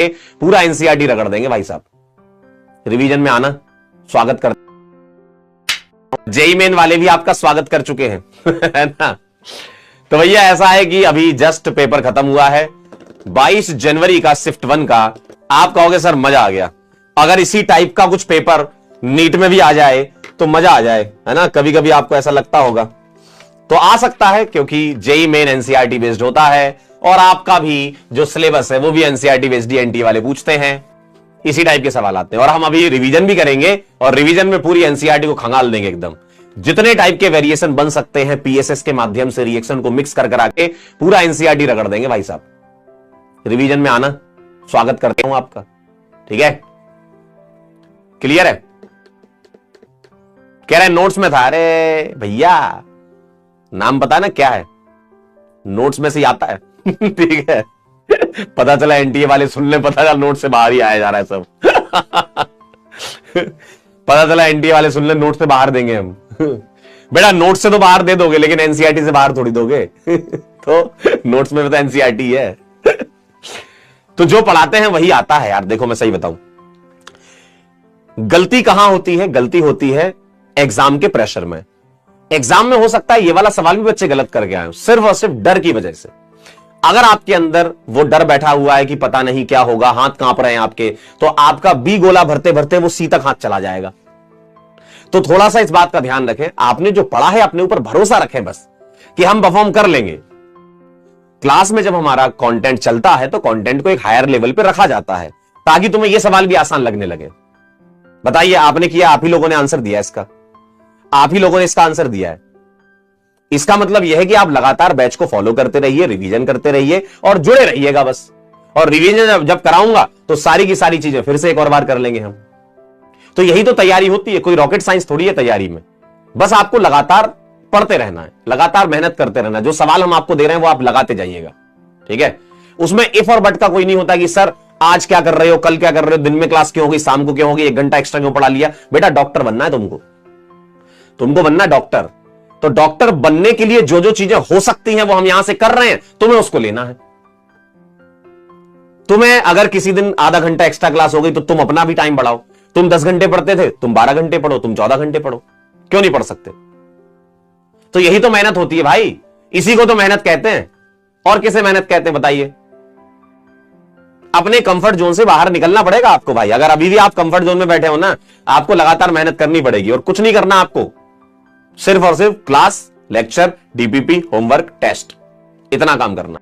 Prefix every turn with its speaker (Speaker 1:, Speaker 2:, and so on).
Speaker 1: के पूरा एनसीईआरटी रगड़ देंगे भाई साहब। रिवीजन में आना, स्वागत कर। जेई मेन वाले भी आपका स्वागत कर चुके हैं है ना। तो भैया ऐसा है कि अभी जस्ट पेपर खत्म हुआ है 22 जनवरी का शिफ्ट 1 का। आप कहोगे सर मजा आ गया, अगर इसी टाइप का कुछ पेपर नीट में भी आ जाए तो मजा आ जाए, है ना। कभी कभी आपको ऐसा लगता होगा, तो आ सकता है, क्योंकि जेई मेन एनसीईआरटी बेस्ड होता है और आपका भी जो सिलेबस है वो भी एनसीईआरटी बेस्ड एनटी वाले पूछते हैं, इसी टाइप के सवाल आते हैं। और हम अभी रिवीजन भी करेंगे और रिवीजन में पूरी एनसीईआरटी को खंगाल देंगे एकदम। जितने टाइप के वेरिएशन बन सकते हैं पीएसएस के माध्यम से रिएक्शन को मिक्स कर करा के पूरा एनसीईआरटी रगड़ देंगे भाई साहब। रिवीजन में आना, स्वागत करता हूं आपका। ठीक है, क्लियर है। कह रहे नोट्स में था। अरे भैया नाम पता है ना क्या है, नोट्स में से आता है ठीक है, पता चला एनटीए वाले सुन ले, पता चला नोट से बाहर ही आया जा रहा है सब पता चला एनटीए वाले सुन ले, नोट से बाहर देंगे हम बेटा नोट से तो बाहर दे दोगे लेकिन एनसीईआरटी से बाहर थोड़ी दोगे तो नोट्स में तो एनसीईआरटी है तो जो पढ़ाते हैं वही आता है यार। देखो मैं सही बताऊं, गलती कहां होती है? गलती होती है एग्जाम के प्रेशर में। एग्जाम में हो सकता है ये वाला सवाल भी बच्चे गलत करके आए, सिर्फ और सिर्फ डर की वजह से। अगर आपके अंदर वो डर बैठा हुआ है कि पता नहीं क्या होगा, हाथ कांप रहे हैं आपके, तो आपका बी गोला भरते भरते वो सी तक हाथ चला जाएगा। तो थोड़ा सा इस बात का ध्यान रखें, आपने जो पढ़ा है अपने ऊपर भरोसा रखें बस कि हम परफॉर्म कर लेंगे। क्लास में जब हमारा कंटेंट चलता है तो कंटेंट को एक हायर लेवल पे रखा जाता है ताकि तुम्हें यह सवाल भी आसान लगने लगे। बताइए आपने किया, आप ही लोगों ने आंसर दिया इसका, आप ही लोगों ने इसका आंसर दिया है। इसका मतलब यह है कि आप लगातार बैच को फॉलो करते रहिए, रिवीजन करते रहिए और जुड़े रहिएगा बस। और रिवीजन जब कराऊंगा तो सारी की सारी चीजें फिर से एक और बार कर लेंगे हम। तो यही तो तैयारी होती है, कोई रॉकेट साइंस थोड़ी है तैयारी में। बस आपको लगातार पढ़ते रहना है, लगातार मेहनत करते रहना है। जो सवाल हम आपको दे रहे हैं वो आप लगाते जाइएगा। ठीक है, उसमें इफ और बट का कोई नहीं होता कि सर आज क्या कर रहे हो, कल क्या कर रहे हो, दिन में क्लास क्यों होगी, शाम को क्यों होगी, 1 घंटा एक्स्ट्रा क्यों पढ़ा लिया। बेटा डॉक्टर बनना है तुमको बनना है डॉक्टर। तो डॉक्टर बनने के लिए जो जो चीजें हो सकती हैं वो हम यहां से कर रहे हैं, तुम्हें उसको लेना है। तुम्हें अगर किसी दिन आधा घंटा एक्स्ट्रा क्लास हो गई तो तुम अपना भी टाइम बढ़ाओ। तुम 10 घंटे पढ़ते थे, तुम 12 घंटे पढ़ो, तुम 14 घंटे पढ़ो, क्यों नहीं पढ़ सकते। तो यही तो मेहनत होती है भाई, इसी को तो मेहनत कहते हैं। और किसे मेहनत कहते हैं बताइए। अपने कंफर्ट जोन से बाहर निकलना पड़ेगा आपको भाई। अगर अभी भी आप कंफर्ट जोन में बैठे हो ना, आपको लगातार मेहनत करनी पड़ेगी और कुछ नहीं करना आपको, सिर्फ और सिर्फ class, lecture, DPP, homework, test, इतना काम करना।